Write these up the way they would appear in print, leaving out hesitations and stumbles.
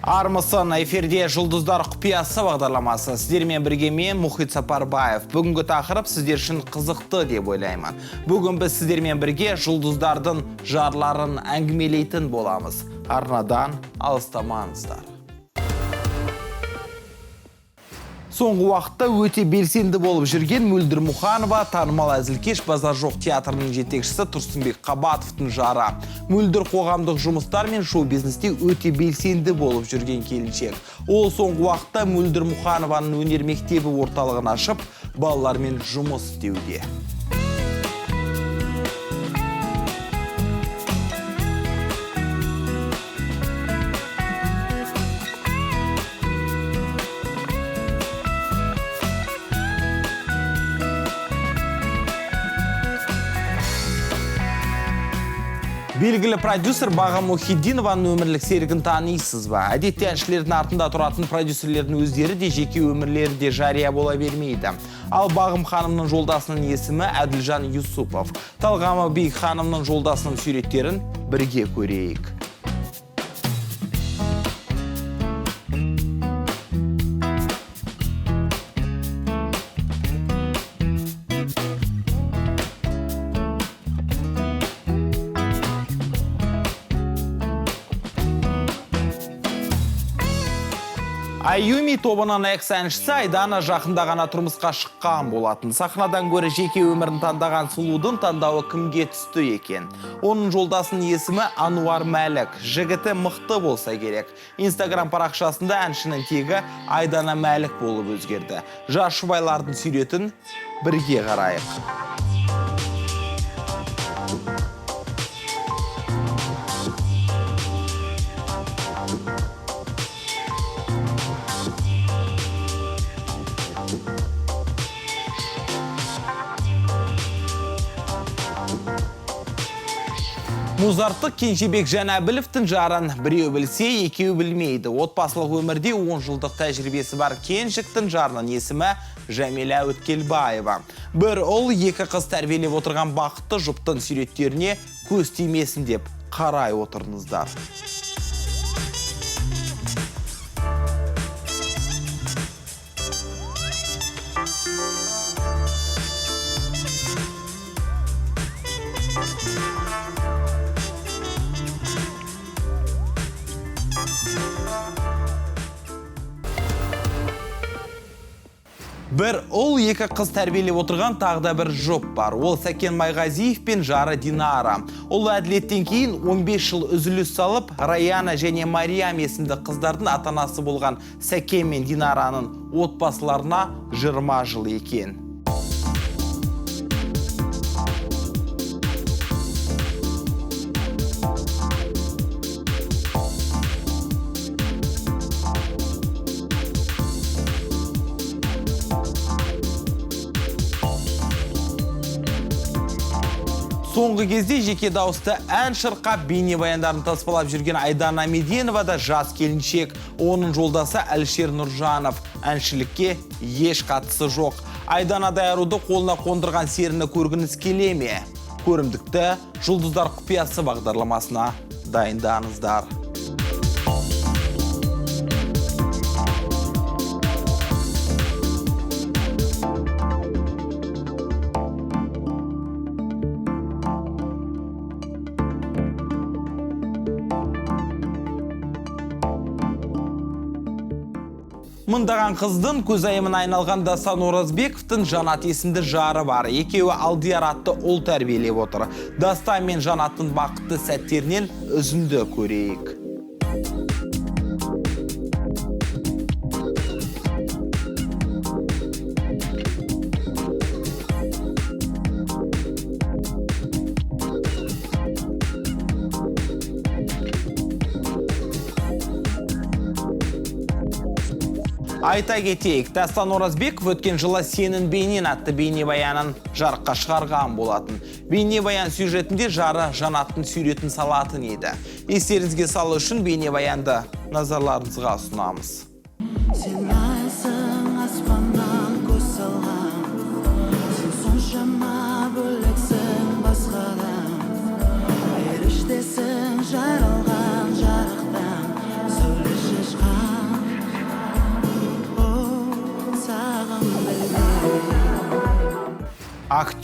Армысын эфирде жұлдыздар құпиясы бағдарламасы. Сіздермен бірге мен Мұхит Сапарбаев. Бүгінгі тақырып сіздер үшін қызықты деп ойлаймын. Бүгін біз сіздермен бірге жұлдыздардың жарларын әңгімелейтін боламыз. Арнадан алыстамаңыздар. Соңғы уақытта өте белсенді болып жүрген Мөлдір Мұханова танымал әзілкеш Базар жоқ театрының жетекшісі Тұрсынбек Қабатовтың жары. Мөлдір қоғамдық жұмыстар мен шоу-бизнесте өте белсенді болып жүрген келіншек. Ол соңғы уақытта Мөлдір Мұханованың өнер мектебі орталығын ашып, балалармен жұмыс істеуде. Белгілі продюсер Бағым Мұхиддинованың өмірлік серігін танисыз ба? Әдетте әншілердің артында тұратын продюсерлердің өздері де жеке өмірлері де жария бола бермейді. Ал Бағым ханымның жолдасының есімі Әділжан Юсупов. Талғамы Бейік ханымның жолдасының суреттерін бірге көрейік. Айюми тобынан экс-әншісі Айдана жақында ғана тұрмысқа шыққан болатын. Сахнадан көрі жеке өмірін таңдаған сұлудың таңдауы кімге түсті екен. Оның жолдасының есімі Ануар Мәлік. Жігіті мықты болса керек. Инстаграм парақшасында әншінің тегі Айдана Мәлік болып өзгерді. Жас жұбайлардың суретін бірге қарайық. Музарттық Кенжебек Жәнәбіловтің жарын біреу білсе, екеу білмейді. Отбасылық өмірде 10 жылдық тәжірибесі бар Кенжіктің жарының есімі Жәмила Өткелбаева. Бір ұл, екі қыз тәрбиелеп отырған бақытты жұптың суреттеріне көз тимесін деп қарай отырыңыздар. Бір ұл, екі қыз тәрбиелеп отырған тағда бір жұп бар. Ол Сәкен Майғазиев пен жары Динара. Ол әділеттен кейін 15 жыл үзіліс салып, Раяна және Мариям есімді қыздардың атанасы болған Сәкен мен Динараның отбасыларына 20 жыл екен. Соңғы кезде жеке дауысты ән шырқап бейнебаяндарын таспалап жүрген Айдана Меденова да жас келіншек. Оның жолдасы Әлішер Нұржанов. Әншілікке еш қатысы жоқ. Айдана Даяруды қолына қондырған серіні көргіңіз келе ме? Көрімдікті жұлдыздар құпиясы бағдарламасына дайындаңыздар. Мыңдаған қыздың көзайымын айналған Дастан Оразбековтың Жанат есімді жары бар. Екеуі Алдияр атты ұл тәрбиелеп отыр. Дастан мен Жанаттың бақытты сәттерінен үзінді көрейік. Айта кетейік, Дастан Оразбеков өткен жылы Сенің бейнен атты бейнебаянын жарыққа шығарған болатын. Бейнебаян сюжетінде жары Жанаттың суретін салатын еді. Естеріңізге салу үшін бейнебаянды назарларыңызға ұсынамыз. Сен айсың аспаннан көз салған, сен соншама бөлексің басқадан, періштесің жаралған жарықтан, сөйлешіш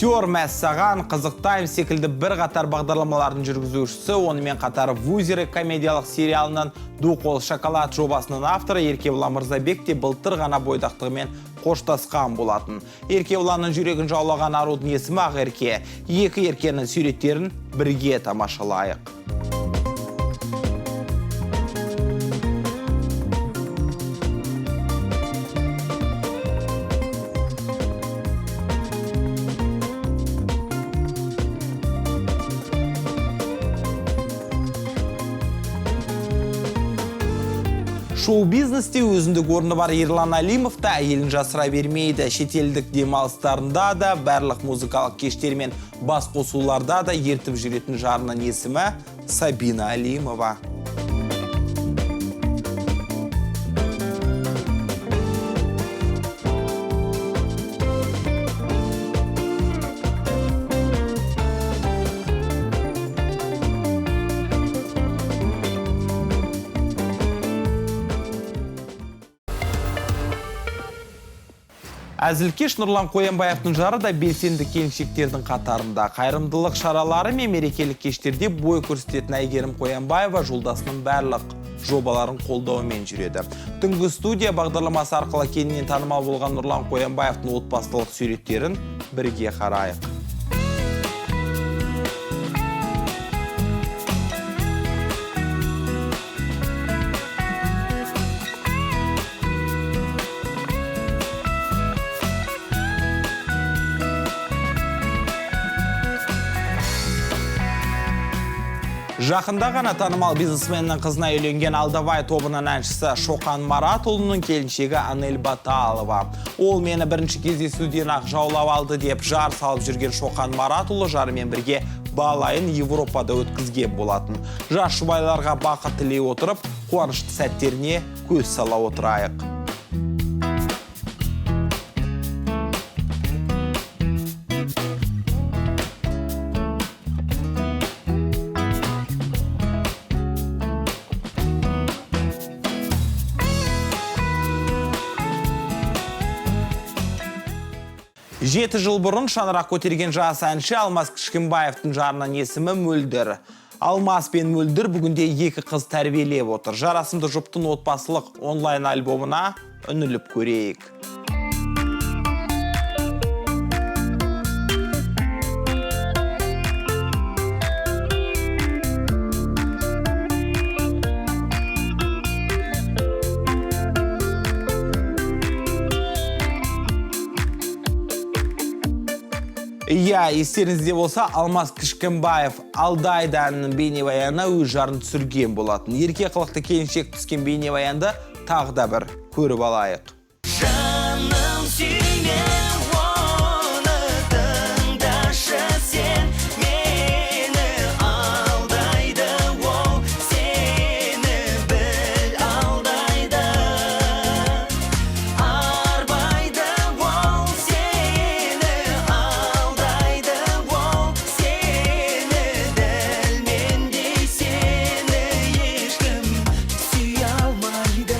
Актер Мәссаған, Қызық Тайм секілді бір қатар бағдарламалардың жүргізушісі, онымен қатар Вузеры комедиялық сериалының «Ду қол шоколад» жобасының авторы Еркебұлан Мырзабек те былтыр ғана бойдақтығымен қоштасқан болатын. Еркебұланның жүрегін жаулаған арудың есімі Ақерке. Екі еркенің суреттерін бірге тамашалайық. Шоу-бизнесте өзіндік орны бар Ерлан Алимов та әйелін жасыра бермейді. Шетелдік демалыстарында да, барлық музыкалық кештер мен бас қосуларда да ертіп жүретін жарының есімі Сабина Алимова. Әзілкеш Нұрлан Қоянбаевтың жары да белсенді келіншектердің қатарында. Қайырымдылық шаралары мен мерекелік кештерде бой көрсететін Әйгерім Қоянбаева жолдасының барлық жобаларын қолдауымен жүреді. Түнгі студия бағдарламасы арқылы кеңінен танымал болған Нұрлан Қоянбаевтың отбасылық суреттерін бірге қарайық. Жақында ғана танымал бизнесменнің қызына үйленген Алдавай тобының әншісі Шоқан Маратұлының келіншегі Анель Баталова. Ол мені бірінші кездесуден ақ жаулап алды деп жар салып жүрген Шоқан Маратұлы жарымен бірге балайын Европада өткізген болатын. Жас жұбайларға бақыт тілей отырып, қуанышты сәттеріне көз сала отырайық. Жеті жыл бұрын шаңырақ көтерген жас әнші Алмас Кішкенбаевтың жарының есімі Мөлдір. Алмас пен Мөлдір бүгінде екі қыз тәрбиелеп отыр. Жарасымды жұптың отбасылық онлайн альбомына үңіліп көрейік. Иә, естеріңізде болса, Алмас Кішкенбаев Алдайданның бейнебаяны өз жарын түсірген болатын. Ерке қылықты келіншек түскен бейнебаянды тағы да бір көріп алайық. Жаным сүйген оны тыңдашы сен, мені алдайды ол, сені біл алдайды. Арбайды ол, сені алдайды ол, сені дәлмендей сені ешкім сүйе алмайды.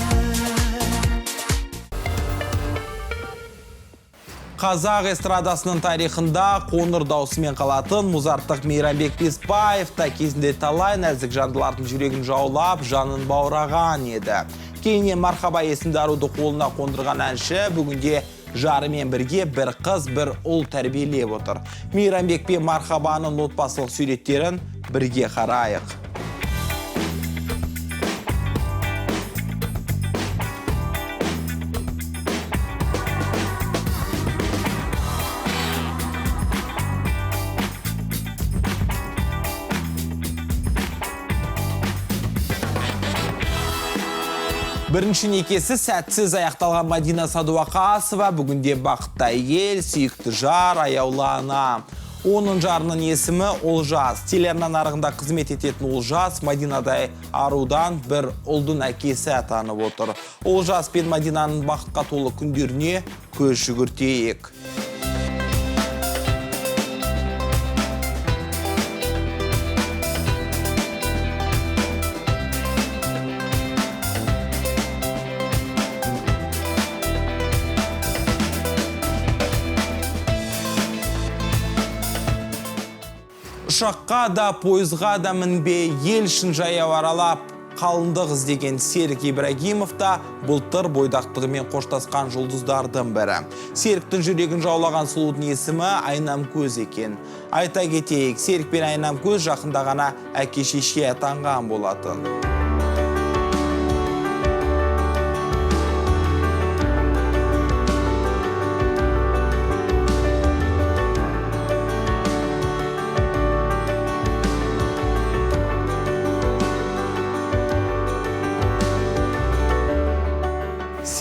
Қазақ эстрадасының тарихында қоңыр даусымен қалатын Музарттық Мейрамбек Беспаев та кезінде талай нәзік жандылардың жүрегін жаулап, жанын баураған еді. Кейіннен Мархаба есімді аруды қолына қондырған әнші бүгінде жарымен бірге бір қыз, бір ұл тәрбиелеп отыр. Мейрамбек пен Мархабаның отбасылық суреттерін бірге қарайық. Бірінші некесі сәтсіз аяқталған Мадина Садуақасова бүгінде бақытты әйел, сүйікті жар, аяулы ана. Оның жарының есімі Олжас. Телеарна нарығында қызмет ететін Олжас Мадинадай арудан бір ұлдың әкесі атанып отыр. Олжас пен Мадинаның бақытқа толы күндеріне көз жүгіртейік. Ұшаққа да, пойызға да мінбей, ел ішін жаяу аралап, қалындық іздеген Серік Ибрагимов та былтыр бойдақтығымен қоштасқан жұлдыздардың бірі. Серіктің жүрегін жаулаған сұлудың есімі Айнамкөз екен. Айта кетейік, Серік пен Айнамкөз жақында ғана әке-шеше атанған болатын.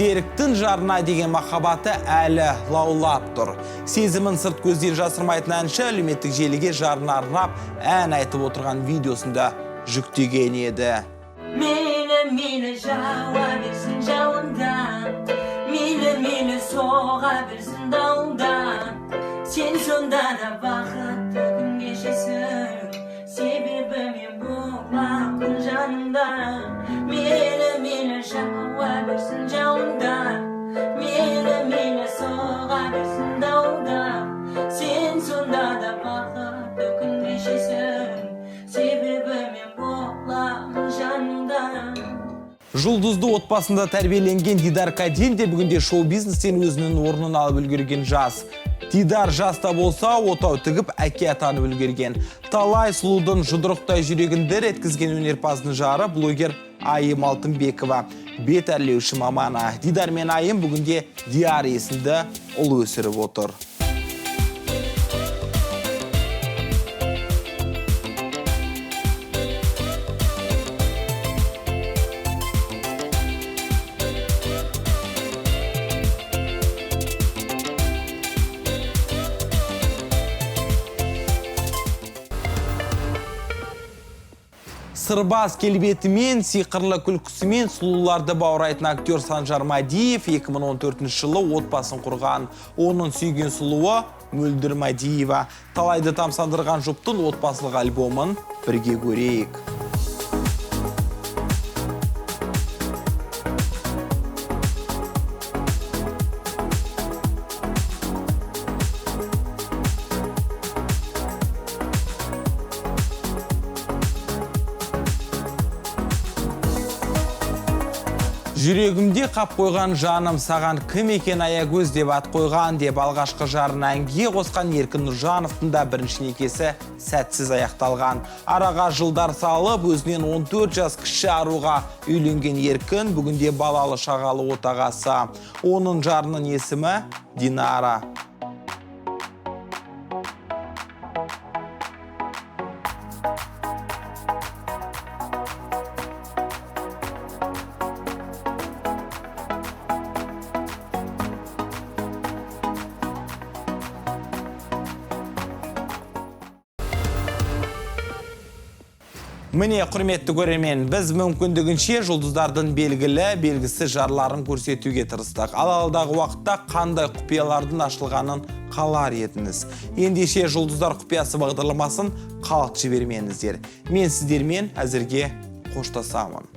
Серіктің жарына деген махаббаты әлі лаулап тұр. Сезімін сырт көзден жасырмайтын әнші әлеуметтік желіге жарына арнап ән айтып отырған видеосында жүктеген еді. Мейлі жауа берсін жауында, мейлі соға берсін дауылда. Сен сонда да бақытты күн кешесің, себебі мен болмақпын жаныңда. Мейлі жауа берсін жауында, мейлі соға берсін дауылда. Сен сонда да бақытты күн кешесің, себебі мен болмақпын жаныңда. Жұлдызды отбасында тәрбиеленген Дидар Каден де бүгінде шоу-бизнестен өзінің орнын алып үлгерген жас. Дидар жаста болса, отау тігіп әке атанып үлгерген. Талай сұлудың жұдырықтай жүрегін дір еткізген өнерпаздың жары блогер Айым Алтынбекова, бет әрлеуші маманы. Дидар мен Айым бүгінде Диар есімді ұл өсіріп отыр. Сырбаз келбетімен, сиқырлы күлкісімен сұлуларды баурайтын актер Санжар Мадиев 2014 жылы отбасын құрған. Оның сүйген сұлуы Мөлдір Мадиева. Талайды тамсандырған жұптың отбасылық альбомын бірге көрейік. Жүрегімде қап қойған жаным саған кім екен Аягөз деп ат қойған деп алғашқы жарын әнге қосқан Еркін Нұржановтың да бірінші некесі сәтсіз аяқталған. Араға жылдар салып, өзінен 14 жас кіші аруға үйленген Еркін бүгінде балалы шағалы отағасы. Оның жарының есімі Динара. Міне, құрметті көрермен, біз мүмкіндігінше жұлдыздардың белгісіз жарларын көрсетуге тырыстық. Алдағы уақытта қандай құпиялардың ашылғанын қалар едіңіз. Ендеше жұлдыздар құпиясы бағдарламасын қалт жібермеңіздер. Мен сіздермен әзірге қоштасамын.